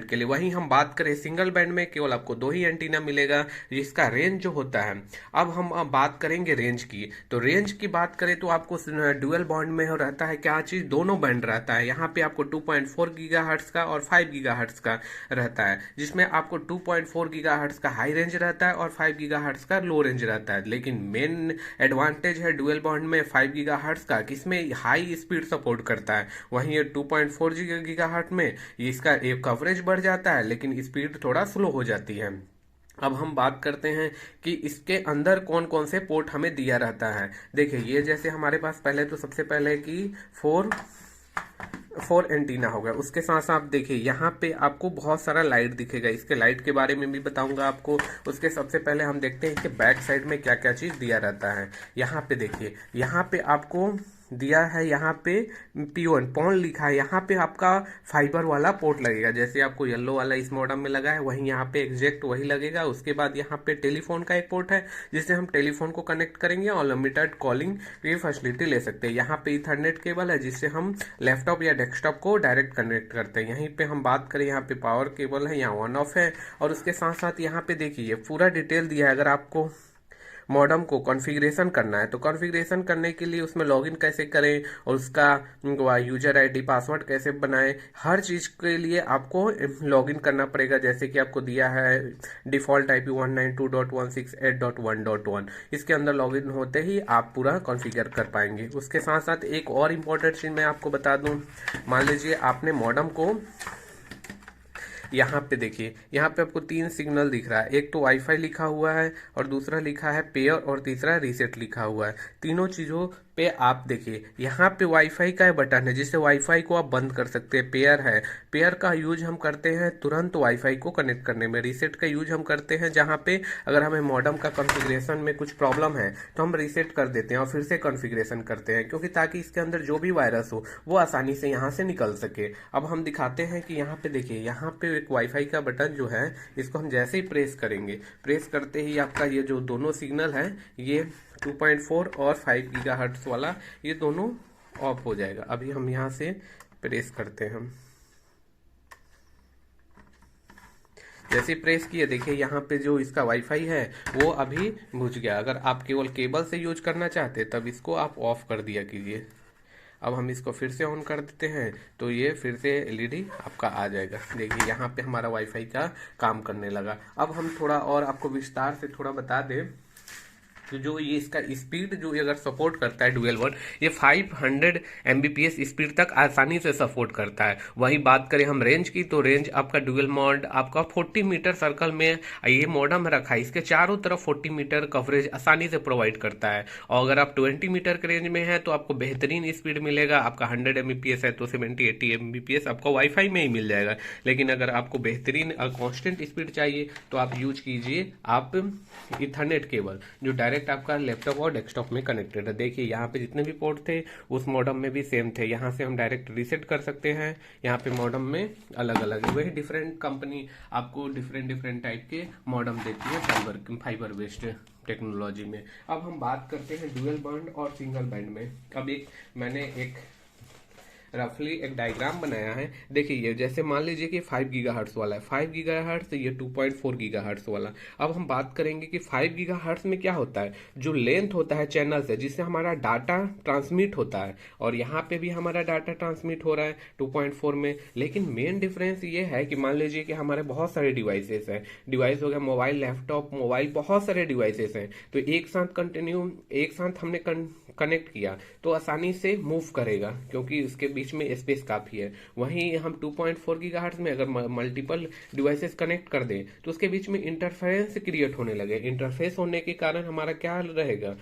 के लिए। वहीं हम बात करें सिंगल बैंड में केवल आपको 2 ही एंटीना मिलेगा जिसका रेंज जो होता है। अब हम बात करेंगे रेंज की, तो रेंज की बात करें तो आपको डुअल बैंड में रहता है क्या चीज, दोनों बैंड रहता है। यहाँ पे आपको 2.4 गीगाहर्ट्ज का और 5 गीगाहर्ट्ज का रहता है, जिसमें आपको 2.4 गीगाहर्ट्ज का हाई रेंज रहता है और 5 गीगाहर्ट्ज का लो रेंज रहता है। लेकिन मेन एडवांटेज है डुअल बैंड में 5 गीगाहर्ट्ज का, किसमें हाई स्पीड सपोर्ट करता है। वहीं ये 2.4 गीगाहर्ट्ज में इसका एक कवरेज बढ़ जाता है लेकिन स्पीड थोड़ा स्लो हो जाती है। अब हम बात करते हैं कि इसके अंदर कौन कौन से पोर्ट हमें दिया रहता है। देखिए ये जैसे हमारे पास पहले तो सबसे पहले कि फोर एंटीना होगा, उसके साथ साथ देखिए यहाँ पे आपको बहुत सारा लाइट दिखेगा, इसके लाइट के बारे में भी बताऊंगा आपको। उसके सबसे पहले हम देखते हैं कि बैक साइड में क्या क्या चीज दिया रहता है। यहाँ पे देखिए, यहाँ पे आपको दिया है, यहाँ पे P1 पॉन लिखा है, यहाँ पे आपका फाइबर वाला पोर्ट लगेगा, जैसे आपको येलो वाला इस मॉडल में लगा है वहीं यहाँ पे एग्जैक्ट वही लगेगा। उसके बाद यहाँ पे टेलीफोन का एक पोर्ट है जिससे हम टेलीफोन को कनेक्ट करेंगे और अनलिमिटेड कॉलिंग की फैसिलिटी ले सकते हैं। यहाँ पे ईथरनेट केबल है जिससे हम लैपटॉप या डेस्कटॉप को डायरेक्ट कनेक्ट करते हैं। यहीं पे हम बात करें, यहाँ पे पावर केबल है, यहाँ ऑन ऑफ है। और उसके साथ साथ यहाँ पे देखिए पूरा डिटेल दिया है। अगर आपको मॉडम को कॉन्फ़िगरेशन करना है तो कॉन्फ़िगरेशन करने के लिए उसमें लॉगिन कैसे करें और उसका यूजर आईडी पासवर्ड कैसे बनाएं, हर चीज़ के लिए आपको लॉगिन करना पड़ेगा। जैसे कि आपको दिया है डिफ़ॉल्ट IP 192.168.1.1, इसके अंदर लॉगिन होते ही आप पूरा कॉन्फ़िगर कर पाएंगे। उसके साथ साथ एक और इम्पोर्टेंट चीज़ मैं आपको बता दूं, मान लीजिए आपने मॉडम को, यहाँ पे देखिए, यहाँ पे आपको 3 सिग्नल दिख रहा है, एक तो वाईफाई लिखा हुआ है और दूसरा लिखा है पेयर और तीसरा रीसेट लिखा हुआ है। तीनों चीज़ों पे आप देखिए, यहाँ पे वाईफाई का बटन है जिससे वाईफाई को आप बंद कर सकते हैं। पेयर है, पेयर का यूज हम करते हैं तुरंत वाईफाई को कनेक्ट करने में। रीसेट का यूज हम करते हैं जहाँ पे अगर हमें मॉडम का कॉन्फ़िगरेशन में कुछ प्रॉब्लम है तो हम रीसेट कर देते हैं और फिर से कॉन्फ़िगरेशन करते हैं, क्योंकि ताकि इसके अंदर जो भी वायरस हो वो आसानी से यहाँ से निकल सके। अब हम दिखाते हैं कि यहाँ पे देखिए, यहाँ पे एक वाईफाई का बटन जो है, इसको हम जैसे ही प्रेस करेंगे, प्रेस करते ही आपका ये जो दोनों सिग्नल है, ये 2.4 और 5 गीगाहर्ट्ज वाला, ये दोनों ऑफ हो जाएगा। अभी हम यहाँ से प्रेस करते हैं, जैसे प्रेस किए देखिए यहाँ पे जो इसका वाईफाई है वो अभी बुझ गया। अगर आप केवल केबल से यूज करना चाहते तब इसको आप ऑफ कर दिया कीजिए। अब हम इसको फिर से ऑन कर देते हैं तो ये फिर से LED आपका आ जाएगा। देखिए यहाँ पे हमारा वाईफाई का काम करने लगा। अब हम थोड़ा और आपको विस्तार से थोड़ा बता दें तो जो ये इसका स्पीड जो अगर सपोर्ट करता है डुअल बैंड, ये 500 Mbps स्पीड तक आसानी से सपोर्ट करता है। वहीं बात करें हम रेंज की, तो रेंज आपका डुअल मॉड आपका 40 मीटर सर्कल में ये मॉडम रखा है, इसके चारों तरफ 40 मीटर कवरेज आसानी से प्रोवाइड करता है। और अगर आप 20 मीटर के रेंज में है तो आपको बेहतरीन स्पीड मिलेगा। आपका 100 Mbps है तो 70-80 Mbps आपको वाईफाई में ही मिल जाएगा। लेकिन अगर आपको बेहतरीन कॉन्स्टेंट स्पीड चाहिए तो आप यूज कीजिए आप इथरनेट केबल, जो डायरेक्ट आपका लैपटॉप और डेस्कटॉप में कनेक्टेड है। देखिए यहाँ पे जितने भी पोर्ट थे उस मॉडम में भी सेम थे। यहाँ से हम डायरेक्ट रीसेट कर सकते हैं। यहाँ पे मॉडम में अलग अलग है, वही डिफरेंट कंपनी आपको डिफरेंट टाइप के मॉडम देती है फाइबर बेस्ड टेक्नोलॉजी में। अब हम बात करते हैं डुअल बैंड और सिंगल बैंड में। अब मैंने एक रफली एक डायग्राम बनाया है। देखिए ये जैसे मान लीजिए कि 5 गीगाहर्ट्ज वाला है, 5 गीगाहर्ट्ज, ये 2.4 गीगाहर्ट्ज वाला। अब हम बात करेंगे कि 5 गीगाहर्ट्ज में क्या होता है, जो लेंथ होता है चैनल से जिससे हमारा डाटा ट्रांसमिट होता है, और यहाँ पे भी हमारा डाटा ट्रांसमिट हो रहा है 2.4 में। लेकिन मेन डिफरेंस ये है कि मान लीजिए कि हमारे बहुत सारे डिवाइसेस हैं, डिवाइस हो गया मोबाइल, लैपटॉप, मोबाइल, बहुत सारे डिवाइसेस हैं, तो एक साथ हमने कनेक्ट किया तो आसानी से मूव करेगा क्योंकि उसके बीच में स्पेस काफी है। वहीं हम 2.4 गीगाहर्ट्ज में अगर मल्टीपल डिवाइसेस कनेक्ट कर दें तो उसके बीच में इंटरफेरेंस क्रिएट होने लगे। इंटरफेस होने के कारण हमारा क्या रहेगा,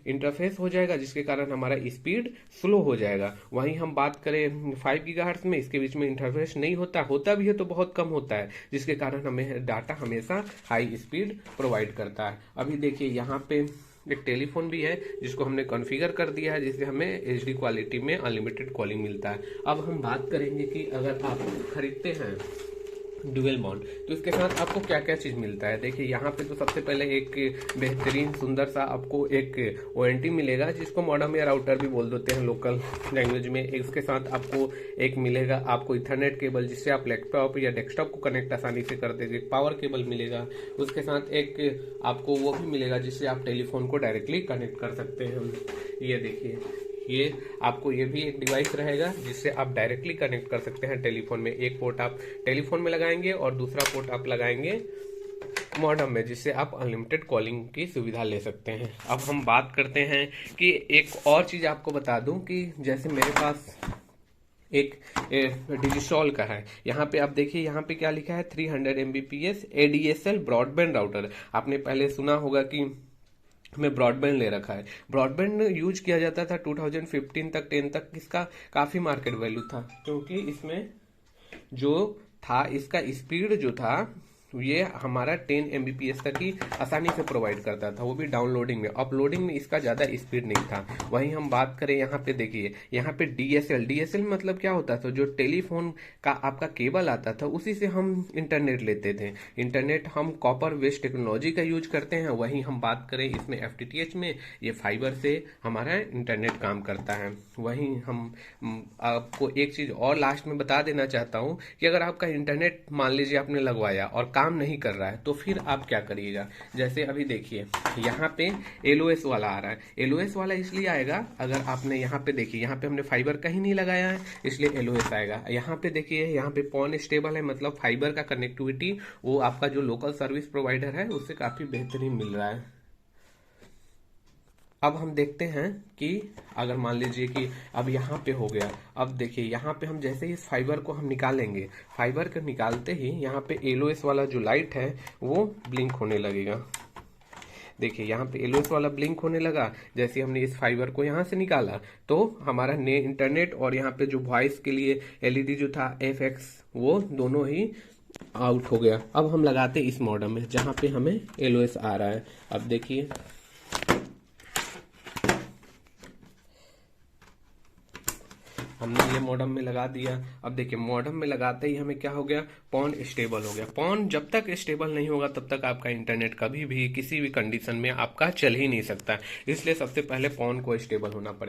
इंटरफेस हो जाएगा जिसके कारण हमारा स्पीड स्लो हो जाएगा। वहीं हम बात करें 5 गीगाहर्ट्ज में, इसके बीच में इंटरफेस नहीं होता भी है तो बहुत कम होता है, जिसके कारण हमें डाटा हमेशा हाई स्पीड प्रोवाइड करता है। अभी देखिए यहाँ पे एक टेलीफोन भी है जिसको हमने कॉन्फ़िगर कर दिया है, जिससे हमें HD क्वालिटी में अनलिमिटेड कॉलिंग मिलता है। अब हम बात करेंगे कि अगर आप खरीदते हैं डुअल माउंट। तो इसके साथ आपको क्या क्या चीज मिलता है, देखिए यहाँ पे तो सबसे पहले एक बेहतरीन सुंदर सा आपको एक वारंटी मिलेगा, जिसको मॉडेम या राउटर भी बोल देते हैं लोकल लैंग्वेज में। इसके साथ आपको एक मिलेगा आपको इथरनेट केबल, जिससे आप लैपटॉप या डेस्कटॉप को कनेक्ट आसानी से कर देंगे। पावर केबल मिलेगा, उसके साथ एक आपको वो भी मिलेगा जिससे आप टेलीफोन को डायरेक्टली कनेक्ट कर सकते हैं। ये देखिए, ये आपको ये भी एक डिवाइस रहेगा जिससे आप डायरेक्टली कनेक्ट कर सकते हैं टेलीफोन में। एक पोर्ट आप टेलीफोन में लगाएंगे और दूसरा पोर्ट आप लगाएंगे मॉडेम में, जिससे आप अनलिमिटेड कॉलिंग की सुविधा ले सकते हैं। अब हम बात करते हैं कि एक और चीज़ आपको बता दूं कि जैसे मेरे पास एक डिजिसॉल का है, यहाँ पे आप देखिए यहाँ पे क्या लिखा है 300 Mbps ADSL ब्रॉडबैंड राउटर। आपने पहले सुना होगा कि हमें ब्रॉडबैंड ले रखा है। ब्रॉडबैंड यूज किया जाता था 2015 तक 10 तक, इसका काफ़ी मार्केट वैल्यू था, क्योंकि इसमें जो था इसका स्पीड जो था ये हमारा 10 Mbps तक ही आसानी से प्रोवाइड करता था, वो भी डाउनलोडिंग में। अपलोडिंग में इसका ज़्यादा स्पीड नहीं था। वहीं हम बात करें यहाँ पे देखिए, यहाँ पे DSL मतलब क्या होता था, जो टेलीफोन का आपका केबल आता था उसी से हम इंटरनेट लेते थे। इंटरनेट हम कॉपर वेस्ट टेक्नोलॉजी का यूज करते हैं। वहीं हम बात करें इसमें FTTH में, ये फाइबर से हमारा इंटरनेट काम करता है। वहीं हम आपको एक चीज़ और लास्ट में बता देना चाहता हूँ कि अगर आपका इंटरनेट मान लीजिए आपने लगवाया और काम नहीं कर रहा है, तो फिर आप क्या करिएगा। जैसे अभी देखिए यहाँ पे LOS वाला आ रहा है। LOS वाला इसलिए आएगा, अगर आपने यहाँ पे देखिए, यहाँ पे हमने फाइबर कहीं नहीं लगाया है इसलिए LOS आएगा। यहाँ पे देखिए, यहाँ पे पॉन स्टेबल है, मतलब फाइबर का कनेक्टिविटी वो आपका जो लोकल सर्विस प्रोवाइडर है उससे काफ़ी बेहतरीन मिल रहा है। अब हम देखते हैं कि अगर मान लीजिए कि अब यहाँ पे हो गया, अब देखिए यहाँ पे हम जैसे ही इस फाइबर को हम निकालेंगे, फाइबर को निकालते ही यहाँ पे LOS वाला जो लाइट है वो ब्लिंक होने लगेगा। देखिए यहाँ पे LOS वाला ब्लिंक होने लगा जैसे हमने इस फाइबर को यहाँ से निकाला, तो हमारा इंटरनेट और यहाँ पे जो वॉइस के लिए LED जो था FX, वो दोनों ही आउट हो गया। अब हम लगाते इस मॉडेम में जहाँ पे हमें LOS आ रहा है। अब देखिए हमने ये मॉडेम में लगा दिया। अब देखिए मॉडेम में लगाते ही हमें क्या हो गया, पॉन स्टेबल हो गया। पॉन जब तक स्टेबल नहीं होगा तब तक आपका इंटरनेट कभी भी किसी भी कंडीशन में आपका चल ही नहीं सकता, इसलिए सबसे पहले पॉन को स्टेबल होना पड़ेगा।